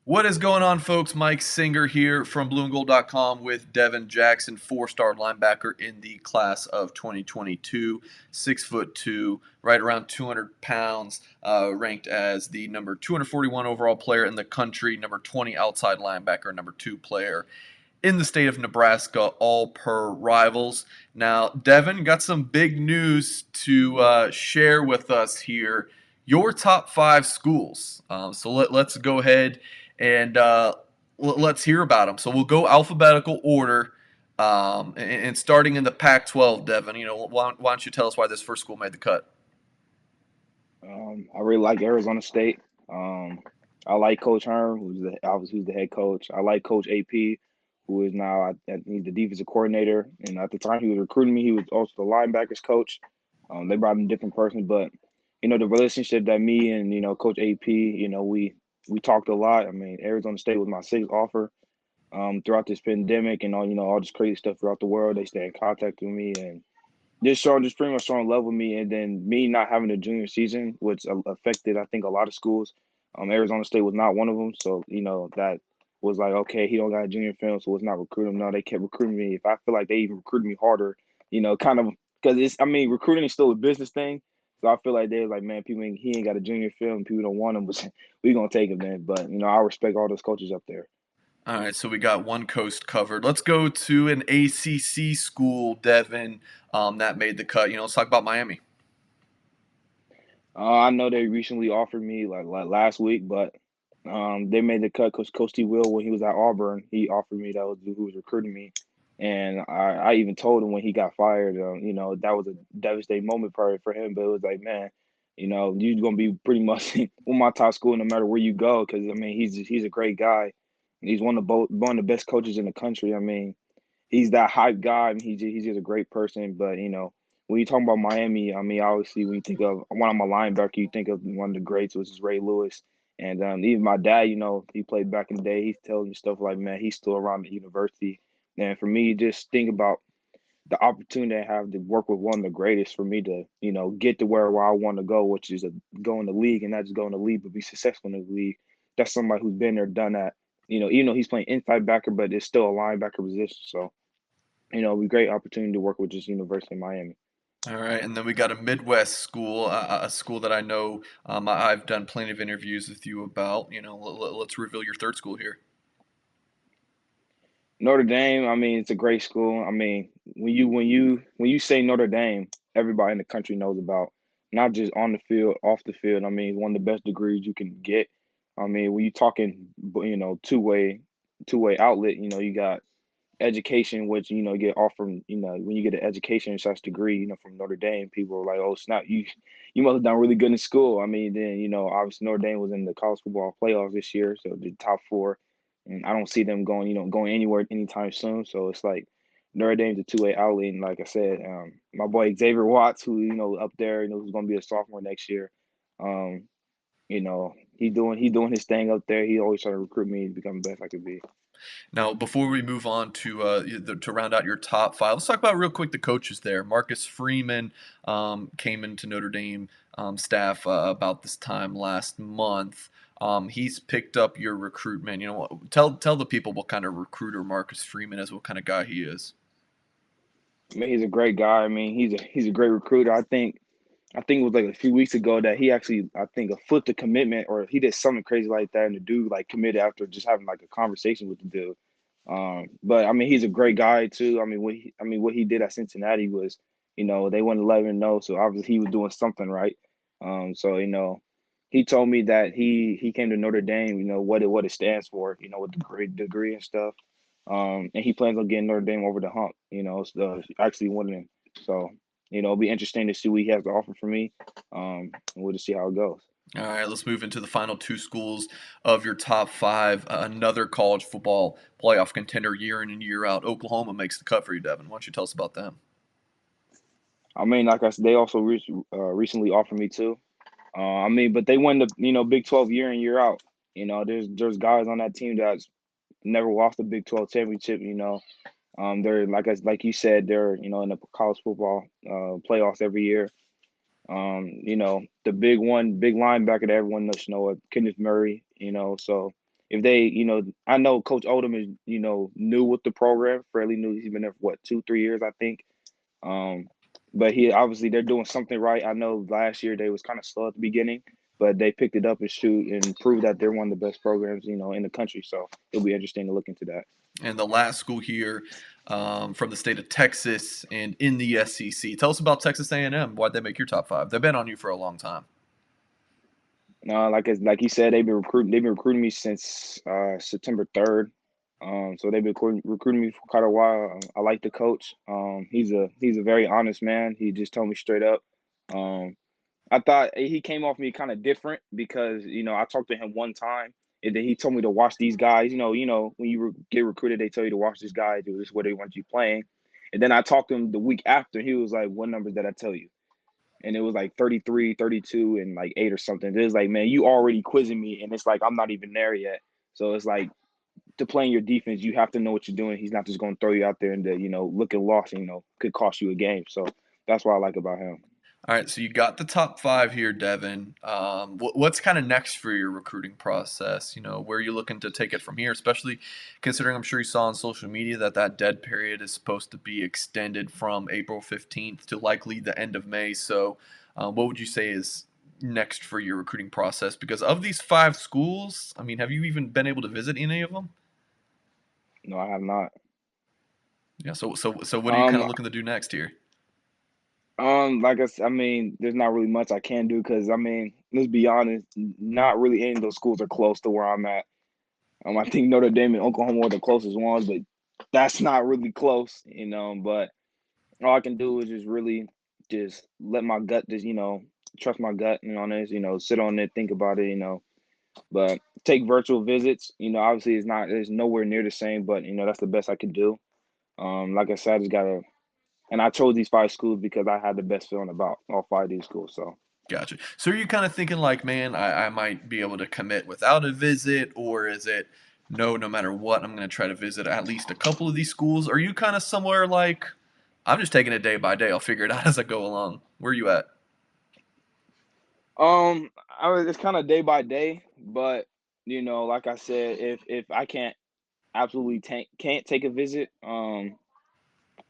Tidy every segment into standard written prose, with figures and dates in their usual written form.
What is going on, folks? Mike Singer here from blueandgold.com with Devon Jackson, four-star linebacker in the class of 2022, 6'2", right around 200 pounds, ranked as the number 241 overall player in the country, number 20 outside linebacker, number 2 player in the state of Nebraska, all per Rivals. Now, Devon, got some big news to share with us here. Your top 5 schools. So let's go ahead and let's hear about them. So we'll go alphabetical order, and starting in the Pac-12. Devon, why don't you tell us why this first school made the cut? I really like Arizona State. Um, I like Coach Herm, who's the head coach. I like Coach AP, who is now he's the defensive coordinator. And at the time he was recruiting me, he was also the linebackers coach. They brought in different persons, but the relationship that me and Coach AP, we talked a lot. I mean, Arizona State was my sixth offer. Throughout this pandemic and all this crazy stuff throughout the world, they stay in contact with me and just pretty much showing love with me, and then me not having a junior season, which affected I think a lot of schools. Arizona State was not one of them, so that was like, okay, he don't got a junior film, so let's not recruit him. No, they kept recruiting me. If I feel like they even recruited me harder, kind of because recruiting is still a business thing. So I feel like they was like, man, he ain't got a junior film, people don't want him, but we gonna take him then. But I respect all those coaches up there. All right, so we got one coast covered. Let's go to an ACC school, Devon, that made the cut. Let's talk about Miami. I know they recently offered me like last week, but they made the cut because Coach T. Will, when he was at Auburn, he offered me, that was who was recruiting me, and I even told him when he got fired, that was a devastating moment for him. But it was like, man, you're gonna be pretty much with my top school no matter where you go, because he's a great guy. He's one of the best coaches in the country. I mean, he's that hype guy. And he's just a great person. But when you talk about Miami, I mean, obviously when you think of when I'm a linebacker, you think of one of the greats, which is Ray Lewis. And even my dad, he played back in the day. He's telling me stuff like, man, he's still around the university. And for me, just think about the opportunity I have to work with one of the greatest, for me to, get to where I want to go, which is go in the league, and not just go in the league, but be successful in the league. That's somebody who's been there, done that. Even though he's playing inside backer, but it's still a linebacker position. So it'd be a great opportunity to work with just University of Miami. All right, and then we got a Midwest school, a school that I know I've done plenty of interviews with you about. Let's reveal your third school here. Notre Dame, I mean, it's a great school. I mean, when you say Notre Dame, everybody in the country knows about, not just on the field, off the field. I mean, one of the best degrees you can get. I mean, when you talking, two way outlet, you got education, which you get offered. When you get an education such degree, from Notre Dame, people are like, "Oh snap, you must have done really good in school." I mean, then obviously Notre Dame was in the college football playoffs this year, so the top four, and I don't see them going anywhere anytime soon. So it's like Notre Dame's a two-way outlet, and like I said, my boy Xavier Watts, who up there, who's going to be a sophomore next year. Um, he doing his thing up there. He always trying to recruit me to become the best I could be. Now, before we move on to round out your top 5, let's talk about real quick the coaches there. Marcus Freeman came into Notre Dame staff about this time last month. He's picked up your recruitment. Tell the people what kind of recruiter Marcus Freeman is, what kind of guy he is. I mean, he's a great guy. I mean, he's a great recruiter. I think it was like a few weeks ago that he actually, I think, flipped the commitment, or he did something crazy like that, and the dude like committed after just having like a conversation with the dude. But I mean, he's a great guy too. What he did at Cincinnati was, they wouldn't let him know, so obviously he was doing something right. So he told me that he came to Notre Dame, what it stands for, with the great degree and stuff. And he plans on getting Notre Dame over the hump, so actually winning. So it'll be interesting to see what he has to offer for me. And we'll just see how it goes. All right, let's move into the final 2 schools of your top 5. Another college football playoff contender year in and year out. Oklahoma makes the cut for you, Devin. Why don't you tell us about them? I mean, like I said, they also recently offered me too. But they win the Big 12 year in year out. There's guys on that team that's never lost the Big 12 championship. They're like you said, they're in the college football playoffs every year. The big linebacker that everyone knows, Kenneth Murray. So if they, I know Coach Oldham is, new with the program, fairly new. He's been there for what, 2, 3 years, I think. Um, but he obviously they're doing something right. I know last year they was kind of slow at the beginning, but they picked it up and shoot and proved that they're one of the best programs, in the country. So it'll be interesting to look into that. And the last school here from the state of Texas and in the SEC. Tell us about Texas A&M. Why'd they make your top five? They've been on you for a long time. Like you said, they've been recruiting me since September 3rd. So they've been recruiting me for quite a while. I like the coach. He's a very honest man. He just told me straight up. Um, I thought he came off me kind of different because I talked to him one time and then he told me to watch these guys. When you get recruited, they tell you to watch this guy. Do this what they want you playing. And then I talked to him the week after. He was like, "What numbers did I tell you?" And it was like 33, 32, and like 8 or something. It was like, man, you already quizzing me, and it's like I'm not even there yet. So it's like to playing your defense, you have to know what you're doing. He's not just going to throw you out there and looking lost. Could cost you a game. So that's what I like about him. All right, so you got the top five here, Devin. What's kind of next for your recruiting process? Where are you looking to take it from here? Especially considering I'm sure you saw on social media that dead period is supposed to be extended from April 15th to likely the end of May. So, what would you say is next for your recruiting process? Because of these five schools, I mean, have you even been able to visit any of them? No, I have not. Yeah. So what are you kind Um, of looking to do next here? like I said, I mean, there's not really much I can do because I mean, let's be honest, not really any of those schools are close to where I'm at. I think Notre Dame and Oklahoma are the closest ones, but that's not really close. But all I can do is just really just let my gut just trust my gut and on this sit on it, think about it. But take virtual visits. Obviously it's nowhere near the same, but that's the best I can do. Like I said, I just gotta, and I chose these five schools because I had the best feeling about all five of these schools. So Gotcha. So are you kind of thinking like, man, I might be able to commit without a visit, or is it no matter what, I'm going to try to visit at least a couple of these schools? Are you kind of somewhere like, I'm just taking it day by day. I'll figure it out as I go along. Where are you at? it's kind of day by day, but like I said, if I can't absolutely can't take a visit,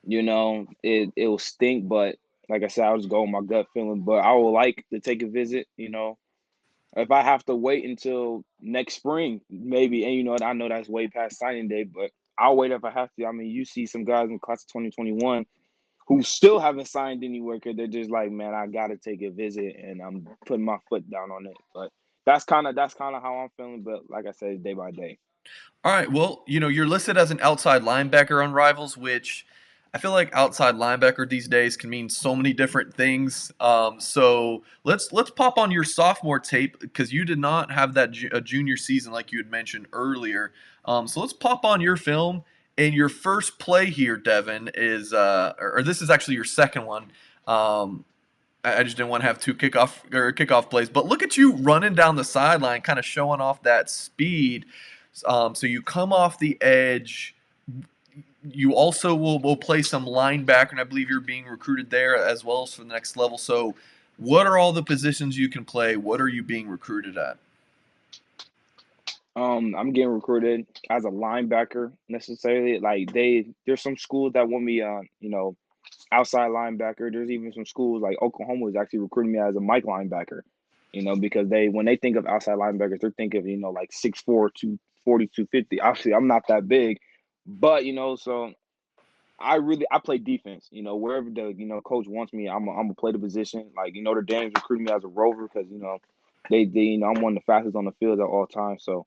it will stink, but like I said, I'll just go with my gut feeling. But I would like to take a visit. If I have to wait until next spring, maybe, and I know that's way past signing day, but I'll wait if I have to. I mean, you see some guys in the class of 2021 who still haven't signed anywhere because they're just like, man, I gotta take a visit, and I'm putting my foot down on it. But that's kind of how I'm feeling. But like I said, it's day by day. All right. Well, you're listed as an outside linebacker on Rivals, which I feel like outside linebacker these days can mean so many different things. So let's pop on your sophomore tape because you did not have that a junior season like you had mentioned earlier. So let's pop on your film. And your first play here, Devin, is or this is actually your second one. I just didn't want to have two kickoff plays, but look at you running down the sideline, kind of showing off that speed. So you come off the edge. You also will play some linebacker, and I believe you're being recruited there as well as for the next level. So, what are all the positions you can play? What are you being recruited at? I'm getting recruited as a linebacker necessarily. Like there's some schools that want me outside linebacker. There's even some schools like Oklahoma is actually recruiting me as a Mike linebacker. Because when they think of outside linebackers, they're thinking of like 6'4", 240, 250. Obviously, I'm not that big, but so I play defense. Wherever the coach wants me, I'm gonna play the position. Like Notre Dame's recruiting me as a rover because they I'm one of the fastest on the field at all times. So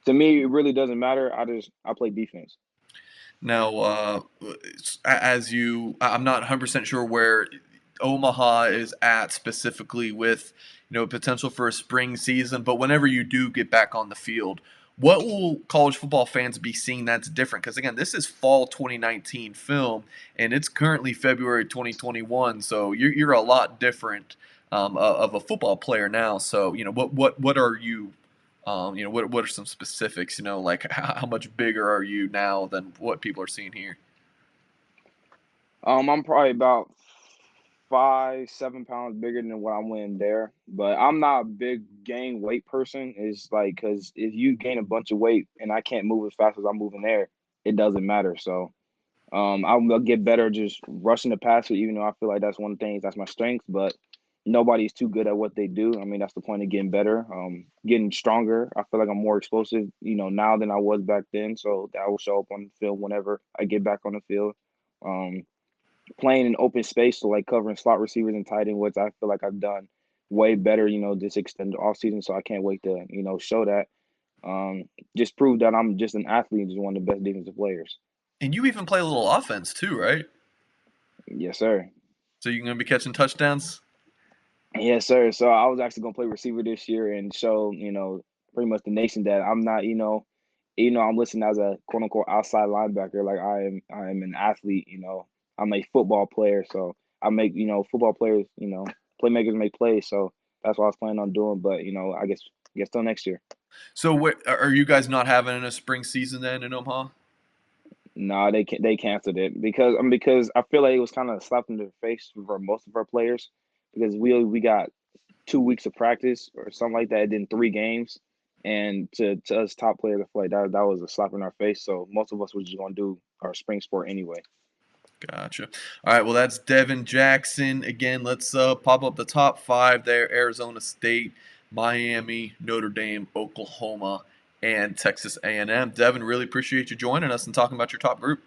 to me, it really doesn't matter. I play defense. Now, I'm not 100% sure where Omaha is at specifically with potential for a spring season, but whenever you do get back on the field, what will college football fans be seeing that's different? Because again, this is fall 2019 film, and it's currently February 2021, so you're a lot different of a football player now. So what are you what are some specifics? Like how much bigger are you now than what people are seeing here? I'm probably about 5, 7 pounds bigger than what I'm weighing there. But I'm not a big gain weight person. It's like because if you gain a bunch of weight and I can't move as fast as I'm moving there, it doesn't matter. So I'll get better just rushing the passer, even though I feel like that's one of the things that's my strength. But nobody's too good at what they do. I mean, that's the point of getting better, getting stronger. I feel like I'm more explosive, now than I was back then. So that will show up on the field whenever I get back on the field. Um, Playing in open space, so like covering slot receivers and tight end, which I feel like I've done way better, this extended off season. So I can't wait to, show that. Just prove that I'm just an athlete and just one of the best defensive players. And you even play a little offense too, right? Yes, sir. So you're going to be catching touchdowns? Yes, sir. So I was actually gonna play receiver this year and show, pretty much the nation that I'm not, I'm listed as a quote unquote outside linebacker. Like I am an athlete, I'm a football player. So I make, football players, playmakers make plays. So that's what I was planning on doing. But, I guess till next year. So are you guys not having a spring season then in Omaha? No, they canceled it because I feel like it was kind of a slap in the face for most of our players because we got 2 weeks of practice or something like that, then 3 games. And to us top players, I feel like that was a slap in our face. So most of us were just gonna do our spring sport anyway. Gotcha. All right. Well, that's Devon Jackson. Again, let's pop up the top five there: Arizona State, Miami, Notre Dame, Oklahoma, and Texas A&M. Devon, really appreciate you joining us and talking about your top group.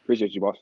Appreciate you, boss.